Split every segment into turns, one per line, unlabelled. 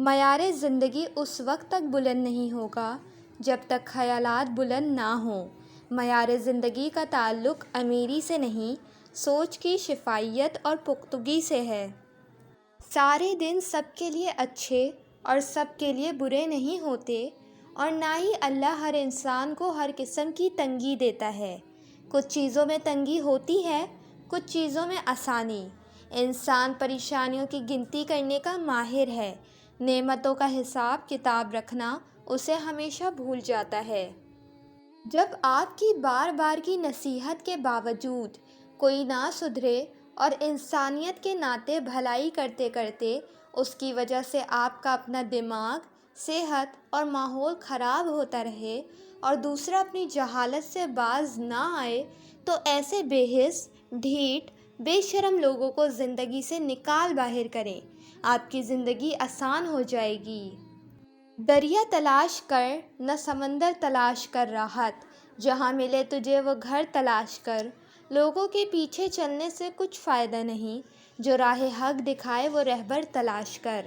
معیار زندگی اس وقت تک بلند نہیں ہوگا جب تک خیالات بلند نہ ہوں۔ معیار زندگی کا تعلق امیری سے نہیں، سوچ کی شفافیت اور پختگی سے ہے۔ سارے دن سب کے لیے اچھے اور سب کے لیے برے نہیں ہوتے، اور نہ ہی اللہ ہر انسان کو ہر قسم کی تنگی دیتا ہے۔ کچھ چیزوں میں تنگی ہوتی ہے، کچھ چیزوں میں آسانی۔ انسان پریشانیوں کی گنتی کرنے کا ماہر ہے، نعمتوں کا حساب کتاب رکھنا اسے ہمیشہ بھول جاتا ہے۔ جب آپ کی بار بار کی نصیحت کے باوجود کوئی نہ سدھرے اور انسانیت کے ناطے بھلائی کرتے کرتے اس کی وجہ سے آپ کا اپنا دماغ، صحت اور ماحول خراب ہوتا رہے اور دوسرا اپنی جہالت سے باز نہ آئے، تو ایسے بے حس، ڈھیٹ، بے شرم لوگوں کو زندگی سے نکال باہر کریں۔ آپ کی زندگی آسان ہو جائے گی۔ دریا تلاش کر نہ سمندر تلاش کر راحت، جہاں ملے تجھے وہ گھر تلاش کر۔ لوگوں کے پیچھے چلنے سے کچھ فائدہ نہیں، جو راہ حق دکھائے وہ رہبر تلاش کر۔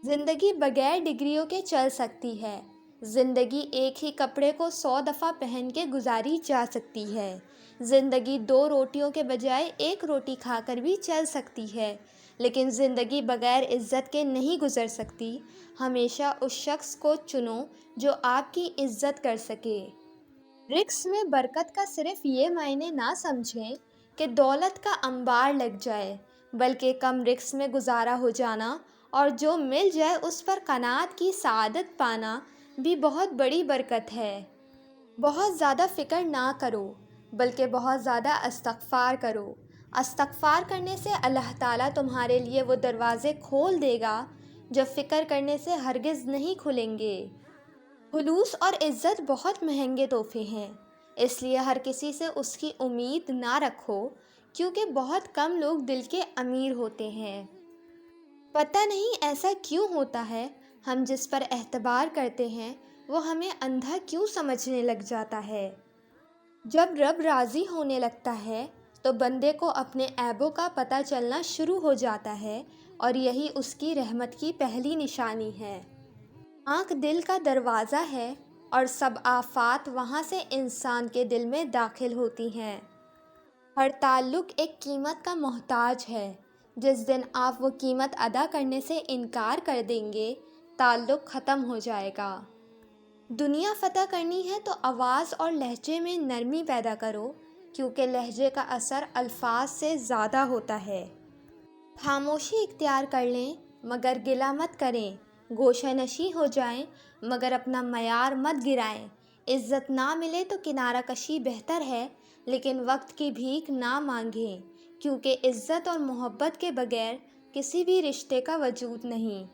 زندگی بغیر ڈگریوں کے چل سکتی ہے۔ زندگی ایک ہی کپڑے کو 100 دفعہ پہن کے گزاری جا سکتی ہے۔ زندگی 2 روٹیوں کے بجائے 1 روٹی کھا کر بھی چل سکتی ہے، لیکن زندگی بغیر عزت کے نہیں گزر سکتی۔ ہمیشہ اس شخص کو چنو جو آپ کی عزت کر سکے۔ رزق میں برکت کا صرف یہ معنی نہ سمجھیں کہ دولت کا انبار لگ جائے، بلکہ کم رزق میں گزارا ہو جانا اور جو مل جائے اس پر قناعت کی سعادت پانا بھی بہت بڑی برکت ہے۔ بہت زیادہ فکر نہ کرو، بلکہ بہت زیادہ استغفار کرو۔ استغفار کرنے سے اللہ تعالیٰ تمہارے لیے وہ دروازے کھول دے گا جو فکر کرنے سے ہرگز نہیں کھلیں گے۔ خلوص اور عزت بہت مہنگے تحفے ہیں، اس لیے ہر کسی سے اس کی امید نہ رکھو، کیونکہ بہت کم لوگ دل کے امیر ہوتے ہیں۔ پتہ نہیں ایسا کیوں ہوتا ہے، ہم جس پر اعتبار کرتے ہیں وہ ہمیں اندھا کیوں سمجھنے لگ جاتا ہے۔ جب رب راضی ہونے لگتا ہے تو بندے کو اپنے عیبوں کا پتہ چلنا شروع ہو جاتا ہے، اور یہی اس کی رحمت کی پہلی نشانی ہے۔ آنکھ دل کا دروازہ ہے، اور سب آفات وہاں سے انسان کے دل میں داخل ہوتی ہیں۔ ہر تعلق ایک قیمت کا محتاج ہے۔ جس دن آپ وہ قیمت ادا کرنے سے انکار کر دیں گے، تعلق ختم ہو جائے گا۔ دنیا فتح کرنی ہے تو آواز اور لہجے میں نرمی پیدا کرو، کیونکہ لہجے کا اثر الفاظ سے زیادہ ہوتا ہے۔ خاموشی اختیار کر لیں مگر گلہ مت کریں، گوشہ نشیں ہو جائیں مگر اپنا معیار مت گرائیں۔ عزت نہ ملے تو کنارہ کشی بہتر ہے، لیکن وقت کی بھیک نہ مانگیں، کیونکہ عزت اور محبت کے بغیر کسی بھی رشتے کا وجود نہیں۔